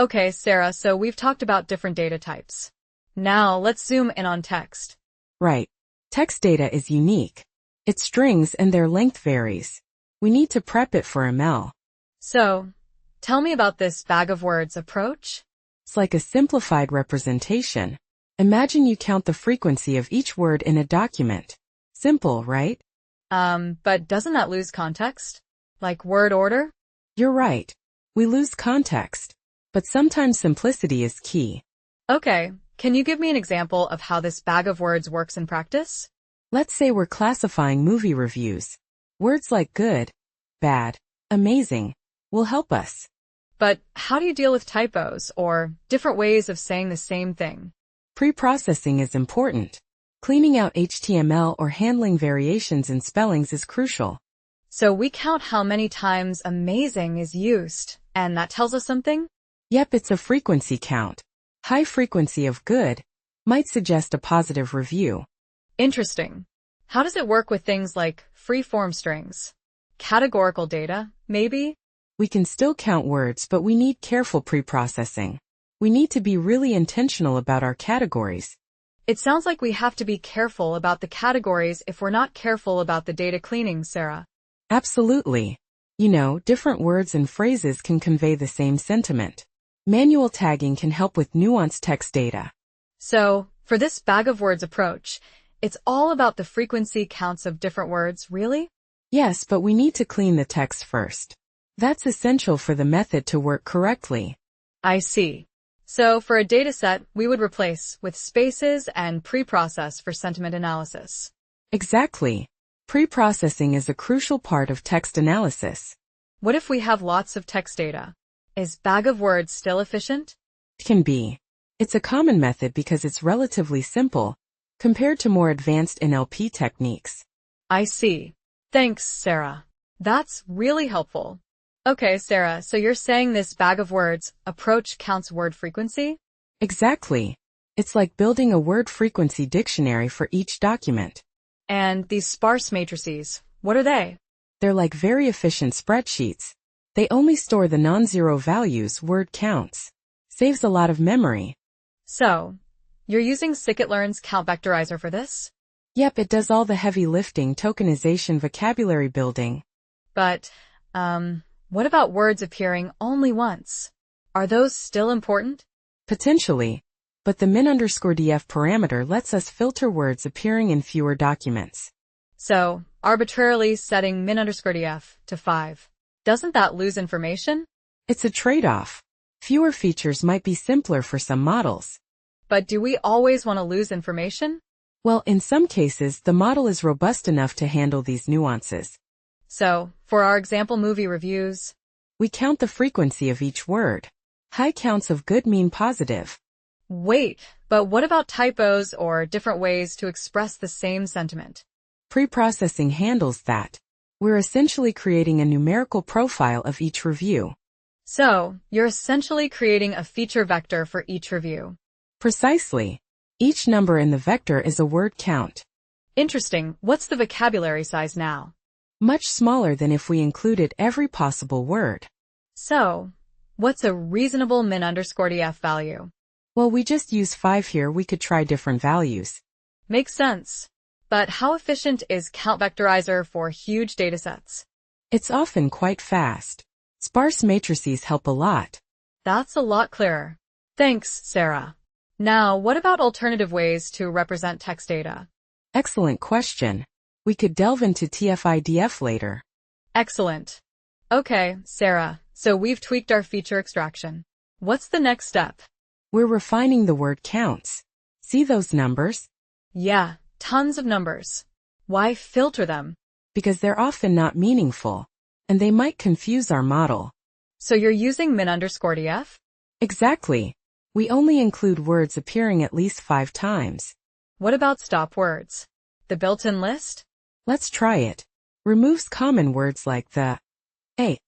Okay, Sarah, so we've talked about different data types. Now let's zoom in on text. Right. Text data is unique. It's strings and their length varies. We need to prep it for ML. So, tell me about this bag of words approach. It's like a simplified representation. Imagine you count the frequency of each word in a document. Simple, right? But doesn't that lose context? Like word order? You're right. We lose context. But sometimes simplicity is key. Okay, can you give me an example of how this bag of words works in practice? Let's say we're classifying movie reviews. Words like good, bad, amazing will help us. But how do you deal with typos or different ways of saying the same thing? Pre-processing is important. Cleaning out HTML or handling variations in spellings is crucial. So we count how many times amazing is used, and that tells us something? Yep, it's a frequency count. High frequency of good might suggest a positive review. Interesting. How does it work with things like free-form strings? Categorical data, maybe? We can still count words, but we need careful pre-processing. We need to be really intentional about our categories. It sounds like we have to be careful about the categories if we're not careful about the data cleaning, Sarah. Absolutely. Different words and phrases can convey the same sentiment. Manual tagging can help with nuanced text data. So, for this bag of words approach, it's all about the frequency counts of different words, really? Yes, but we need to clean the text first. That's essential for the method to work correctly. I see. So, for a dataset, we would replace with spaces and pre-process for sentiment analysis. Exactly. Pre-processing is a crucial part of text analysis. What if we have lots of text data? Is bag of words still efficient? It can be. It's a common method because it's relatively simple, compared to more advanced NLP techniques. I see. Thanks, Sarah. That's really helpful. Okay, Sarah, so you're saying this bag of words approach counts word frequency? Exactly. It's like building a word frequency dictionary for each document. And these sparse matrices, what are they? They're like very efficient spreadsheets. They only store the non-zero values word counts. Saves a lot of memory. So, you're using Scikit-learn's count vectorizer for this? Yep, it does all the heavy lifting, tokenization, vocabulary building. But, what about words appearing only once? Are those still important? Potentially. But the min_df parameter lets us filter words appearing in fewer documents. So, arbitrarily setting min_df to 5. Doesn't that lose information? It's a trade-off. Fewer features might be simpler for some models. But do we always want to lose information? Well, in some cases, the model is robust enough to handle these nuances. So, for our example movie reviews, we count the frequency of each word. High counts of good mean positive. Wait, but what about typos or different ways to express the same sentiment? Pre-processing handles that. We're essentially creating a numerical profile of each review. So, you're essentially creating a feature vector for each review. Precisely. Each number in the vector is a word count. Interesting. What's the vocabulary size now? Much smaller than if we included every possible word. So, what's a reasonable min_df value? Well, we just use 5 here. We could try different values. Makes sense. But how efficient is count vectorizer for huge datasets? It's often quite fast. Sparse matrices help a lot. That's a lot clearer. Thanks, Sarah. Now, what about alternative ways to represent text data? Excellent question. We could delve into TF-IDF later. Excellent. Okay, Sarah, so we've tweaked our feature extraction. What's the next step? We're refining the word counts. See those numbers? Yeah, tons of numbers. Why filter them? Because they're often not meaningful, and they might confuse our model. So you're using min_df? Exactly. We only include words appearing at least 5 times. What about stop words? The built-in list? Let's try it. Removes common words like the a.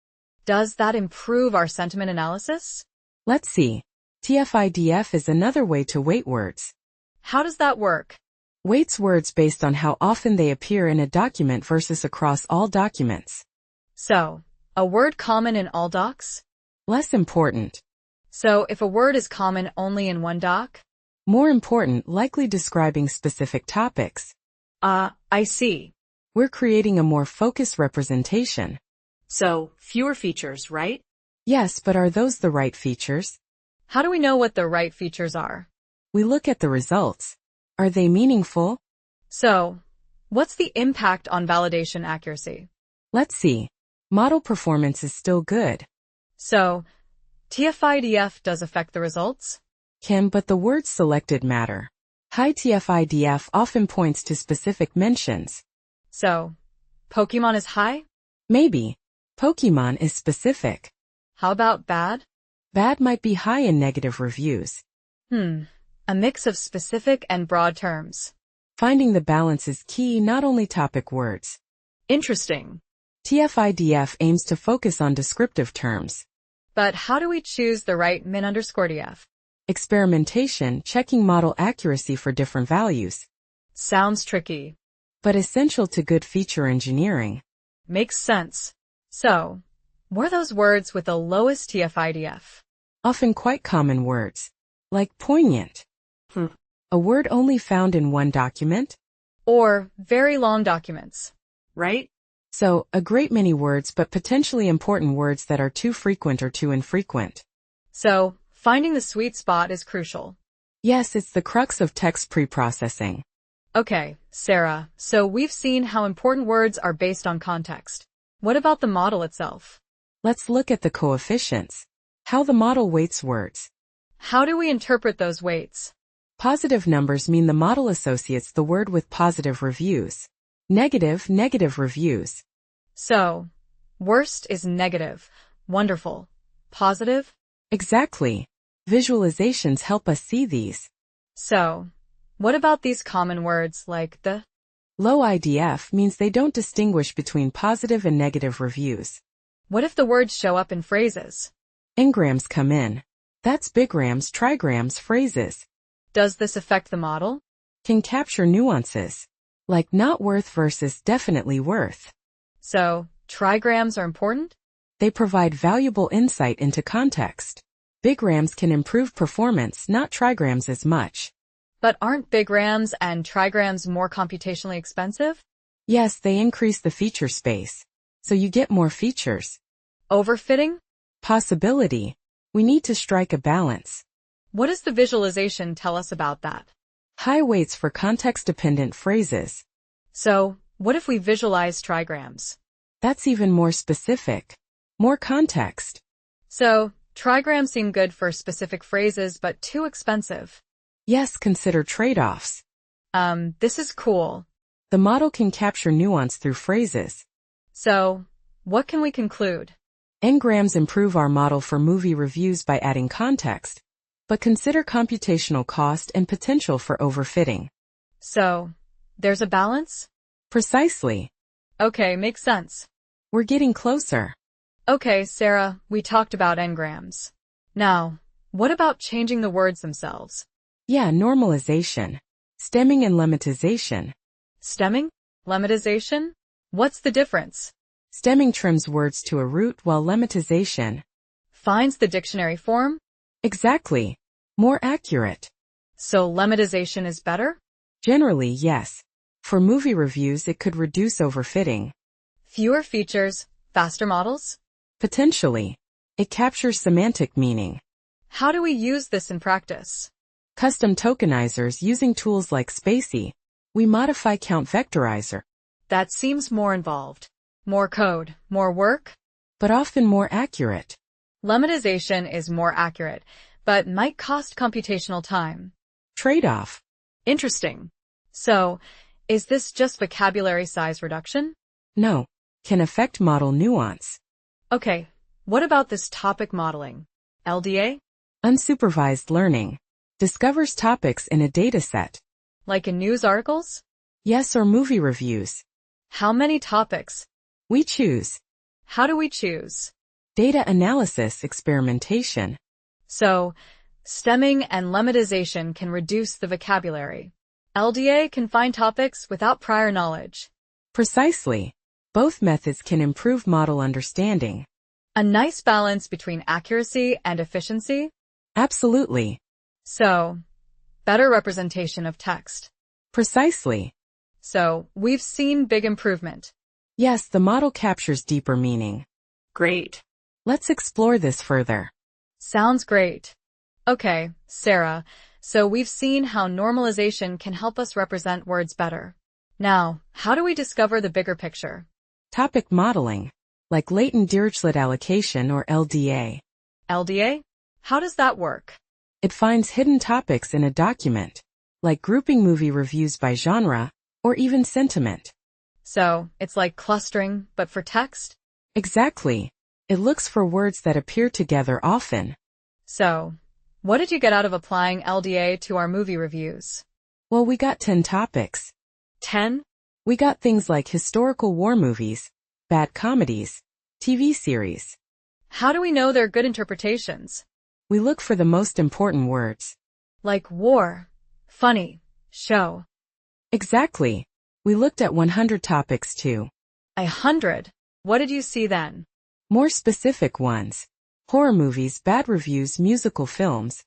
Does that improve our sentiment analysis? Let's see. TF-IDF is another way to weight words. How does that work? Weights words based on how often they appear in a document versus across all documents. So, a word common in all docs? Less important. So if a word is common only in one doc? More important, likely describing specific topics. I see. We're creating a more focused representation. So, fewer features, right? Yes, but are those the right features? How do we know what the right features are? We look at the results. Are they meaningful? So, what's the impact on validation accuracy? Let's see. Model performance is still good. So, TF-IDF does affect the results? But the words selected matter. High TF-IDF often points to specific mentions. So, Pokemon is high? Maybe. Pokemon is specific. How about bad? Bad might be high in negative reviews. A mix of specific and broad terms. Finding the balance is key, not only topic words. Interesting. TF-IDF aims to focus on descriptive terms. But how do we choose the right min_df? Experimentation, checking model accuracy for different values. Sounds tricky. But essential to good feature engineering. Makes sense. So, what are those words with the lowest TF-IDF? Often quite common words. Like poignant. A word only found in one document? Or very long documents. Right? So, a great many words but potentially important words that are too frequent or too infrequent. So, finding the sweet spot is crucial. Yes, it's the crux of text preprocessing. Okay, Sarah, so we've seen how important words are based on context. What about the model itself? Let's look at the coefficients. How the model weights words. How do we interpret those weights? Positive numbers mean the model associates the word with positive reviews. Negative reviews. So, worst is negative. Wonderful. Positive? Exactly. Visualizations help us see these. So, what about these common words like the? Low IDF means they don't distinguish between positive and negative reviews. What if the words show up in phrases? N-grams come in. That's bigrams, trigrams, phrases. Does this affect the model? Can capture nuances. Like not worth versus definitely worth. So, trigrams are important? They provide valuable insight into context. Bigrams can improve performance, not trigrams as much. But aren't bigrams and trigrams more computationally expensive? Yes, they increase the feature space. So you get more features. Overfitting? Possibility. We need to strike a balance. What does the visualization tell us about that? High weights for context-dependent phrases. So, what if we visualize trigrams? That's even more specific. More context. So, trigrams seem good for specific phrases but too expensive. Yes, consider trade-offs. This is cool. The model can capture nuance through phrases. So, what can we conclude? N-grams improve our model for movie reviews by adding context. But consider computational cost and potential for overfitting. So, there's a balance? Precisely. Okay, makes sense. We're getting closer. Okay, Sarah, we talked about n-grams. Now, what about changing the words themselves? Yeah, normalization. Stemming and lemmatization. Stemming? Lemmatization? What's the difference? Stemming trims words to a root while lemmatization finds the dictionary form? Exactly. More accurate. So lemmatization is better? Generally, yes. For movie reviews, it could reduce overfitting. Fewer features, faster models? Potentially. It captures semantic meaning. How do we use this in practice? Custom tokenizers using tools like SpaCy. We modify count vectorizer. That seems more involved. More code, more work? But often more accurate. Lemmatization is more accurate, but might cost computational time. Trade-off. Interesting. So, is this just vocabulary size reduction? No. Can affect model nuance. Okay, what about this topic modeling? LDA? Unsupervised learning. Discovers topics in a dataset. Like in news articles? Yes, or movie reviews. How many topics? We choose. How do we choose? Data analysis experimentation. So, stemming and lemmatization can reduce the vocabulary. LDA can find topics without prior knowledge. Precisely. Both methods can improve model understanding. A nice balance between accuracy and efficiency? Absolutely. So, better representation of text. Precisely. So, we've seen big improvement. Yes, the model captures deeper meaning. Great. Let's explore this further. Sounds great. Okay, Sarah, so we've seen how normalization can help us represent words better. Now, how do we discover the bigger picture? Topic modeling, like latent Dirichlet allocation or LDA. LDA? How does that work? It finds hidden topics in a document, like grouping movie reviews by genre, or even sentiment. So, it's like clustering, but for text? Exactly. It looks for words that appear together often. So, what did you get out of applying LDA to our movie reviews? Well, we got 10 topics. 10? We got things like historical war movies, bad comedies, TV series. How do we know they're good interpretations? We look for the most important words. Like war, funny, show. Exactly. We looked at 100 topics too. 100. What did you see then? More specific ones. Horror movies, bad reviews, musical films.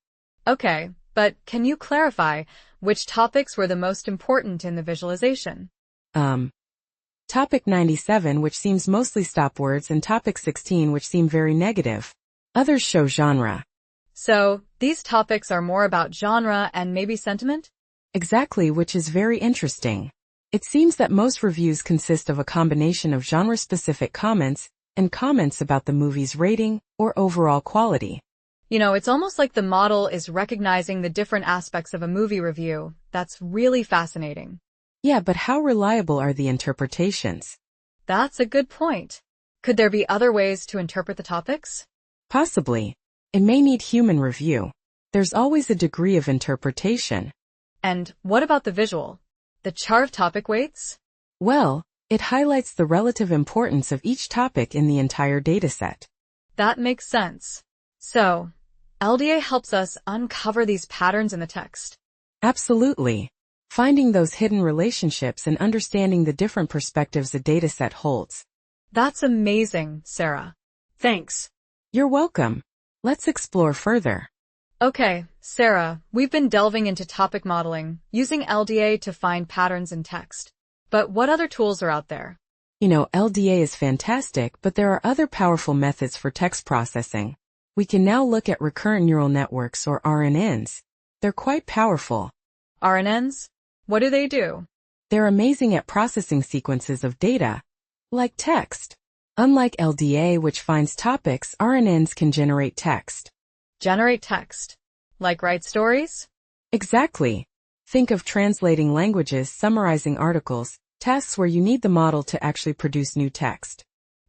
Okay, but can you clarify which topics were the most important in the visualization? Topic 97, which seems mostly stop words, and topic 16, which seem very negative. Others show genre. So, these topics are more about genre and maybe sentiment? Exactly, which is very interesting. It seems that most reviews consist of a combination of genre-specific comments and comments about the movie's rating or overall quality. You know, it's almost like the model is recognizing the different aspects of a movie review. That's really fascinating. Yeah, but how reliable are the interpretations? That's a good point. Could there be other ways to interpret the topics? Possibly. It may need human review. There's always a degree of interpretation. And what about the visual? The chart of topic weights? Well, it highlights the relative importance of each topic in the entire dataset. That makes sense. So, LDA helps us uncover these patterns in the text. Absolutely. Finding those hidden relationships and understanding the different perspectives a dataset holds. That's amazing, Sarah. Thanks. You're welcome. Let's explore further. Okay, Sarah, we've been delving into topic modeling, using LDA to find patterns in text. But what other tools are out there? You know, LDA is fantastic, but there are other powerful methods for text processing. We can now look at recurrent neural networks or RNNs. They're quite powerful. RNNs? What do they do? They're amazing at processing sequences of data, like text. Unlike LDA, which finds topics, RNNs can generate text. Generate text. Like write stories? Exactly. Think of translating languages, summarizing articles, tasks where you need the model to actually produce new text.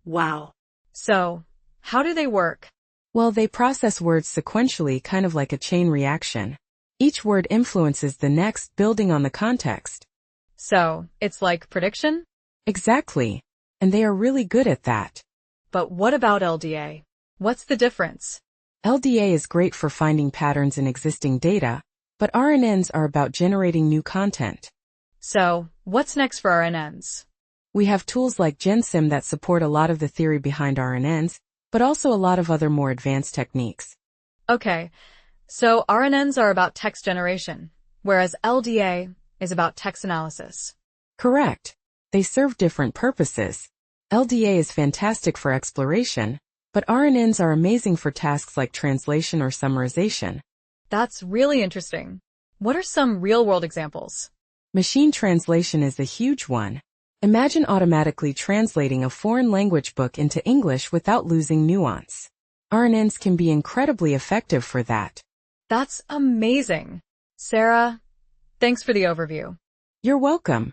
Wow. So, how do they work? Well, they process words sequentially, kind of like a chain reaction. Each word influences the next, building on the context. So, it's like prediction? Exactly. And they are really good at that. But what about LDA? What's the difference? LDA is great for finding patterns in existing data, but RNNs are about generating new content. So, what's next for RNNs? We have tools like GenSim that support a lot of the theory behind RNNs, but also a lot of other more advanced techniques. Okay, so RNNs are about text generation, whereas LDA is about text analysis. Correct. They serve different purposes. LDA is fantastic for exploration, but RNNs are amazing for tasks like translation or summarization. That's really interesting. What are some real-world examples? Machine translation is a huge one. Imagine automatically translating a foreign language book into English without losing nuance. RNNs can be incredibly effective for that. That's amazing. Sarah, thanks for the overview. You're welcome.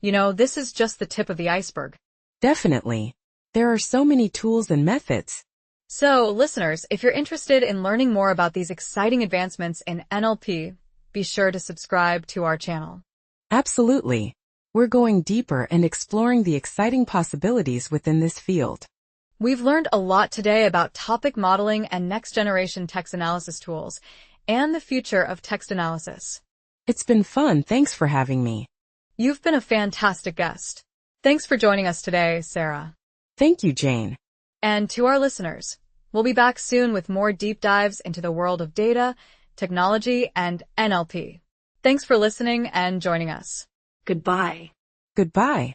You know, this is just the tip of the iceberg. Definitely. There are so many tools and methods. So, listeners, if you're interested in learning more about these exciting advancements in NLP, be sure to subscribe to our channel. Absolutely. We're going deeper and exploring the exciting possibilities within this field. We've learned a lot today about topic modeling and next-generation text analysis tools, and the future of text analysis. It's been fun. Thanks for having me. You've been a fantastic guest. Thanks for joining us today, Sarah. Thank you, Jane. And to our listeners, We'll be back soon with more deep dives into the world of data, technology, and NLP. Thanks for listening and joining us. Goodbye. Goodbye.